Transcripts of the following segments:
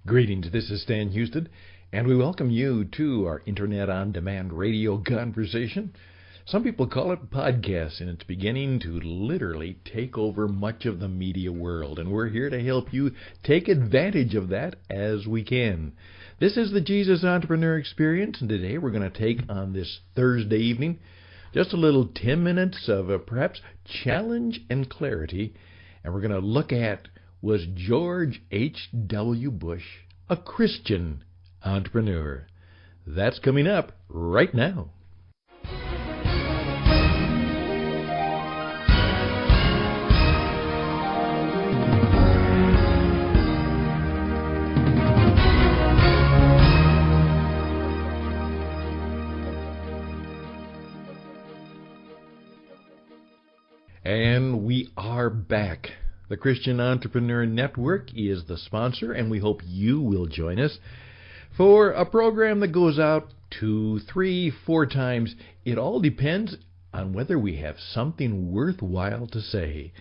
Greetings, this is Stan Houston, and we welcome you to our Internet On Demand radio conversation. Some people call it podcast, and it's beginning to literally take over much of the media world, and we're here to help you take advantage of that as we can. This is the Jesus Entrepreneur Experience, and today we're going to take on this Thursday evening just a little 10 minutes of perhaps challenge and clarity, and we're going to look at, was George H.W. Bush a Christian entrepreneur? That's coming up right now. And we are back. The Christian Entrepreneur Network is the sponsor, and we hope you will join us for a program that goes out 2, 3, 4 times. It all depends on whether we have something worthwhile to say.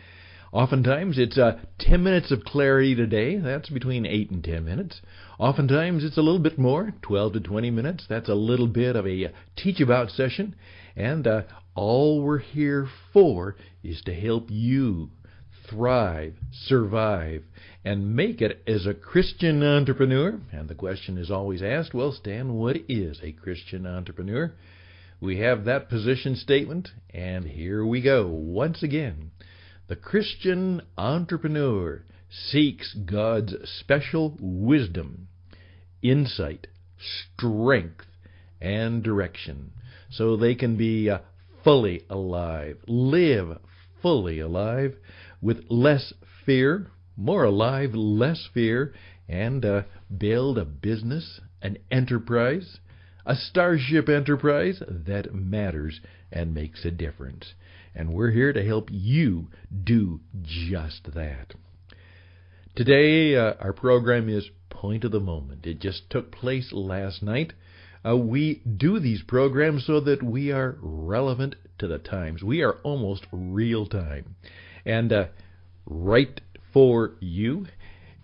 Oftentimes it's 10 minutes of clarity today. That's between 8 and 10 minutes. Oftentimes it's a little bit more, 12 to 20 minutes. That's a little bit of a teach about session. And all we're here for is to help you thrive, survive, and make it as a Christian entrepreneur. And the question is always asked, well, Stan, what is a Christian entrepreneur? We have that position statement, and here we go. Once again, the Christian entrepreneur seeks God's special wisdom, insight, strength, and direction so they can be fully alive, live fully alive, with less fear, more alive, less fear, and build a business, an enterprise, a starship enterprise that matters and makes a difference. And we're here to help you do just that. Today, our program is Point of the Moment. It just took place last night. We do these programs so that we are relevant to the times. We are almost real time. And right for you,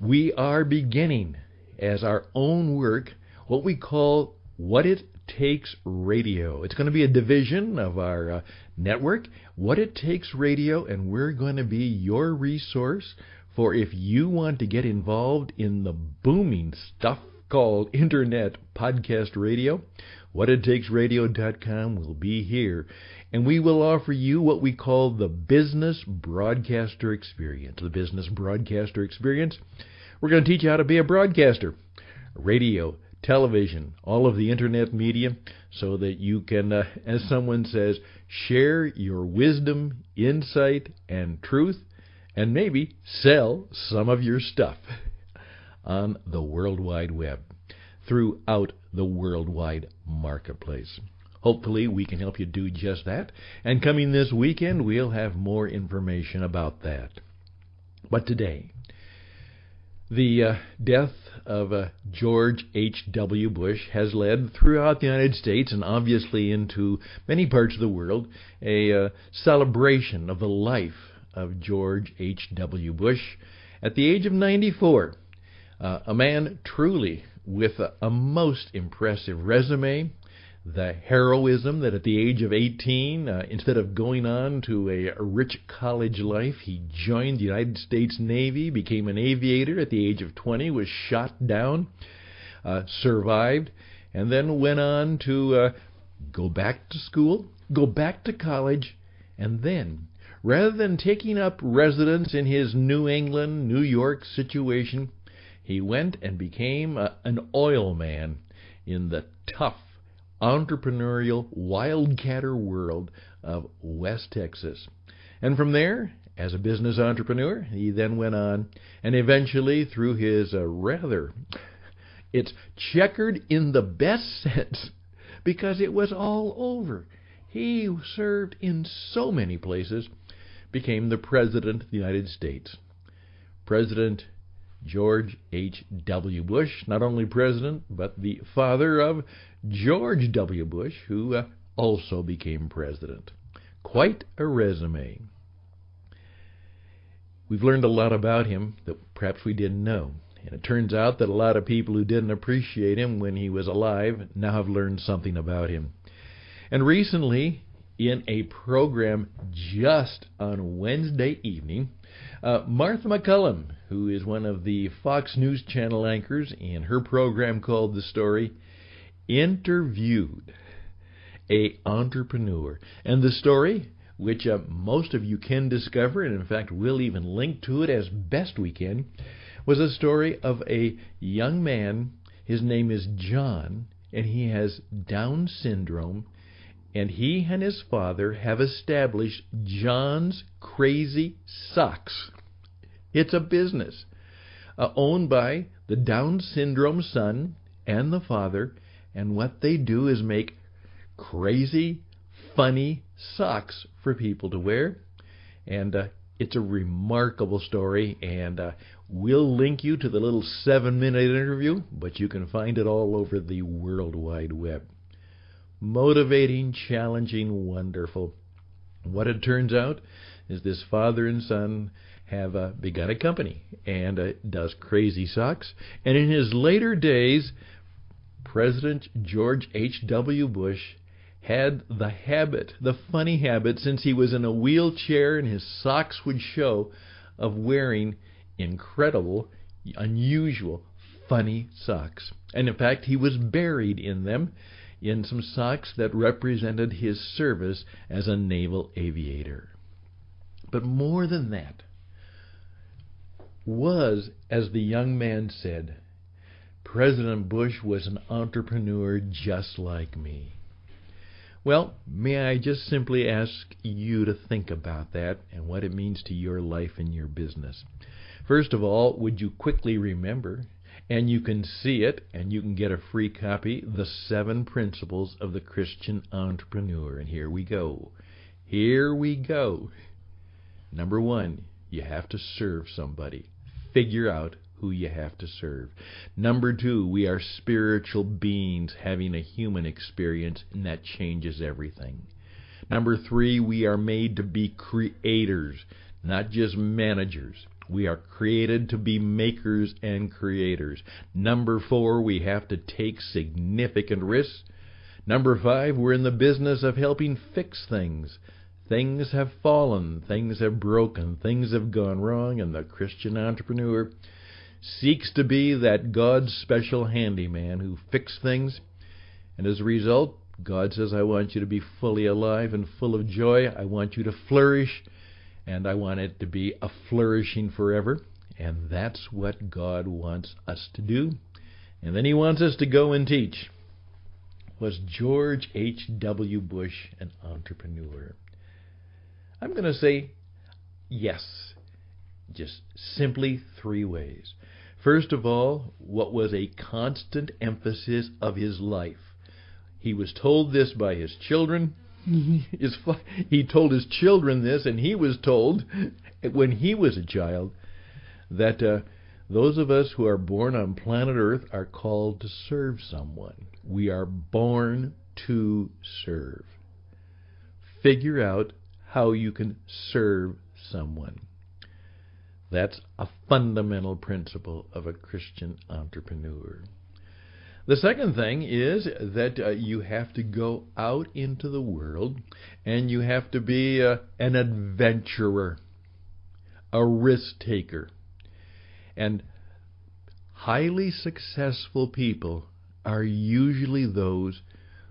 we are beginning as our own work what we call What It Takes Radio. It's going to be a division of our network, What It Takes Radio, and we're going to be your resource for if you want to get involved in the booming stuff called Internet Podcast Radio. WhatItTakesRadio.com will be here, and we will offer you what we call the Business Broadcaster Experience. The Business Broadcaster Experience, we're going to teach you how to be a broadcaster, radio, television, all of the Internet media, so that you can, as someone says, share your wisdom, insight, and truth, and maybe sell some of your stuff on the World Wide Web, throughout the worldwide marketplace. Hopefully we can help you do just that, and coming this weekend we'll have more information about that. But today, the death of George H.W. Bush has led throughout the United States and obviously into many parts of the world a celebration of the life of George H.W. Bush at the age of 94. A man truly with a most impressive resume, the heroism that at the age of 18, instead of going on to a rich college life, he joined the United States Navy, became an aviator at the age of 20, was shot down, survived, and then went on to go back to school, go back to college, and then, rather than taking up residence in his New England, New York situation, he went and became an oil man in the tough, entrepreneurial, wildcatter world of West Texas. And from there, as a business entrepreneur, he then went on and eventually, through his it's checkered in the best sense, because it was all over. He served in so many places, became the President of the United States. President George H.W. Bush, not only president, but the father of George W. Bush, who also became president. Quite a resume. We've learned a lot about him that perhaps we didn't know. And it turns out that a lot of people who didn't appreciate him when he was alive now have learned something about him. And recently, in a program just on Wednesday evening, Martha MacCallum, who is one of the Fox News Channel anchors in her program called The Story, interviewed an entrepreneur. And The Story, which most of you can discover, and in fact we'll even link to it as best we can, was a story of a young man. His name is John, and he has Down syndrome, and he and his father have established John's Crazy Socks. It's a business owned by the Down syndrome son and the father, and what they do is make crazy, funny socks for people to wear. And it's a remarkable story, and we'll link you to the little 7-minute interview, but you can find it all over the World Wide Web. Motivating, challenging, wonderful. What it turns out is this father and son have begun a company and does crazy socks. And in his later days, President George H.W. Bush had the funny habit, since he was in a wheelchair and his socks would show, of wearing incredible, unusual, funny socks. And in fact, he was buried in them, in some socks that represented his service as a naval aviator. But more than that was, as the young man said, President Bush was an entrepreneur just like me. Well, may I just simply ask you to think about that and what it means to your life and your business. First of all, would you quickly remember, and you can see it, and you can get a free copy, The 7 Principles of the Christian Entrepreneur. And here we go. Here we go. Number 1, you have to serve somebody. Figure out who you have to serve. Number 2, we are spiritual beings having a human experience, and that changes everything. Number 3, we are made to be creators, not just managers. We are created to be makers and creators. Number 4, we have to take significant risks. Number 5, we're in the business of helping fix things. Things have fallen, things have broken, things have gone wrong, and the Christian entrepreneur seeks to be that God's special handyman who fixes things. And as a result, God says, I want you to be fully alive and full of joy. I want you to flourish, and I want it to be a flourishing forever. And that's what God wants us to do. And then he wants us to go and teach. Was George H.W. Bush an entrepreneur? I'm going to say yes. Just simply 3 ways. First of all, what was a constant emphasis of his life? He was told this by his children. He told his children this, and he was told when he was a child that those of us who are born on planet Earth are called to serve someone. We are born to serve. Figure out how you can serve someone. That's a fundamental principle of a Christian entrepreneur. The second thing is that you have to go out into the world and you have to be an adventurer, a risk taker. And highly successful people are usually those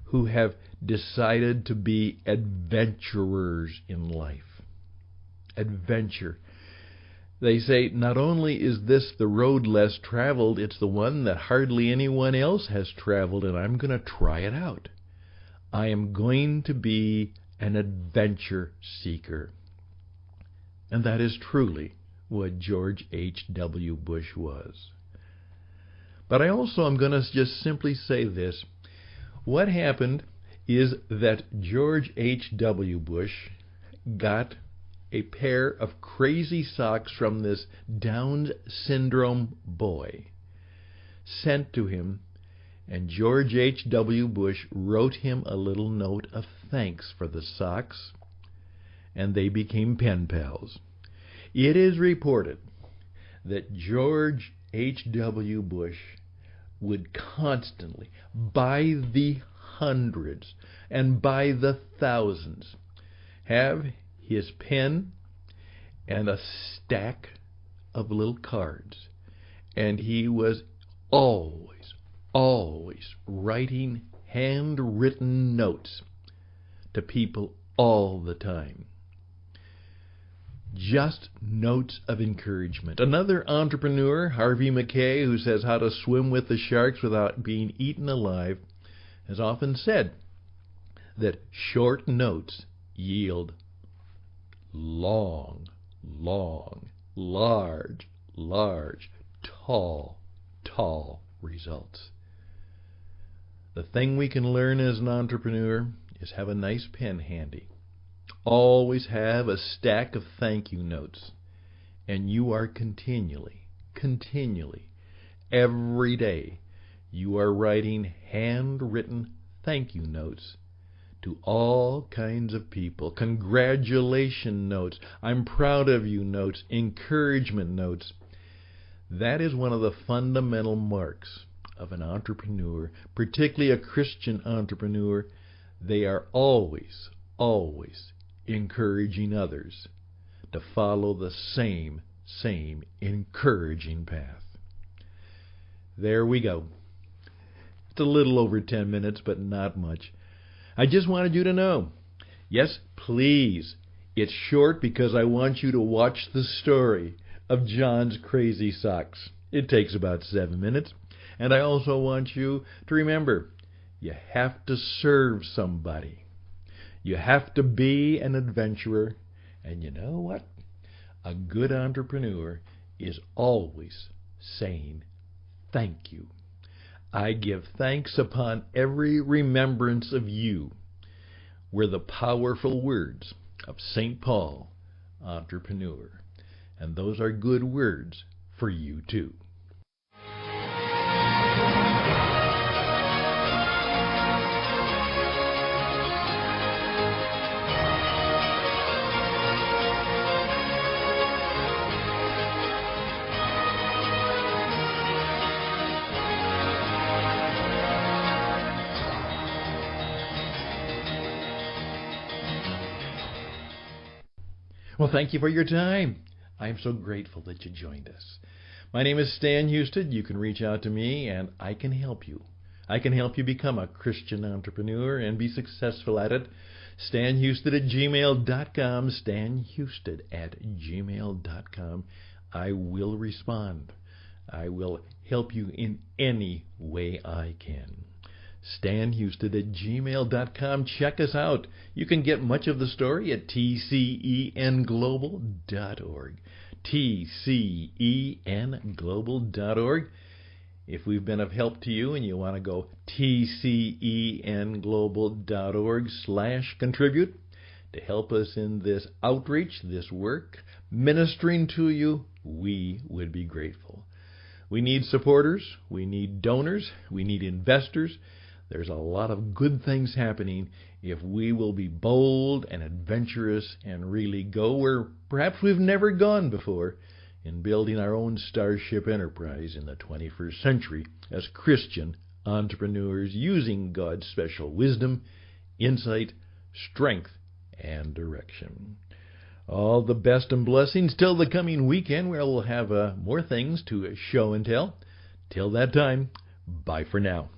who have decided to be adventurers in life. Adventure. They say, not only is this the road less traveled, it's the one that hardly anyone else has traveled, and I'm going to try it out. I am going to be an adventure seeker. And that is truly what George H.W. Bush was. But I also am going to just simply say this. What happened is that George H.W. Bush got a pair of crazy socks from this Down syndrome boy sent to him, and George H.W. Bush wrote him a little note of thanks for the socks, and they became pen pals. It is reported that George H.W. Bush would constantly, by the hundreds and by the thousands, have his pen and a stack of little cards. And he was always writing handwritten notes to people all the time. Just notes of encouragement. Another entrepreneur, Harvey Mackay, who says how to swim with the sharks without being eaten alive, has often said that short notes yield long, large, tall results. The thing we can learn as an entrepreneur is have a nice pen handy. Always have a stack of thank you notes. And you are continually, every day, you are writing handwritten thank you notes to all kinds of people. Congratulation notes, I'm proud of you notes, encouragement notes. That is one of the fundamental marks of an entrepreneur, particularly a Christian entrepreneur. They are always encouraging others to follow the same encouraging path. There we go. It's a little over 10 minutes, but not much. I just wanted you to know. Yes, please. It's short because I want you to watch the story of John's crazy socks. It takes about 7 minutes. And I also want you to remember, you have to serve somebody. You have to be an adventurer. And you know what? A good entrepreneur is always saying thank you. I give thanks upon every remembrance of you, were the powerful words of St. Paul, entrepreneur. And those are good words for you too. Well, thank you for your time. I am so grateful that you joined us. My name is Stan Houston. You can reach out to me and I can help you. I can help you become a Christian entrepreneur and be successful at it. StanHouston@gmail.com. StanHouston@gmail.com. I will respond. I will help you in any way I can. StanHouston@gmail.com. Check us out. You can get much of the story at tcenglobal.org. tcenglobal.org. If we've been of help to you and you want to go tcenglobal.org/contribute to help us in this outreach, this work, ministering to you, we would be grateful. We need supporters. We need donors. We need investors. There's a lot of good things happening if we will be bold and adventurous and really go where perhaps we've never gone before in building our own starship enterprise in the 21st century as Christian entrepreneurs using God's special wisdom, insight, strength, and direction. All the best and blessings till the coming weekend where we'll have more things to show and tell. Till that time, bye for now.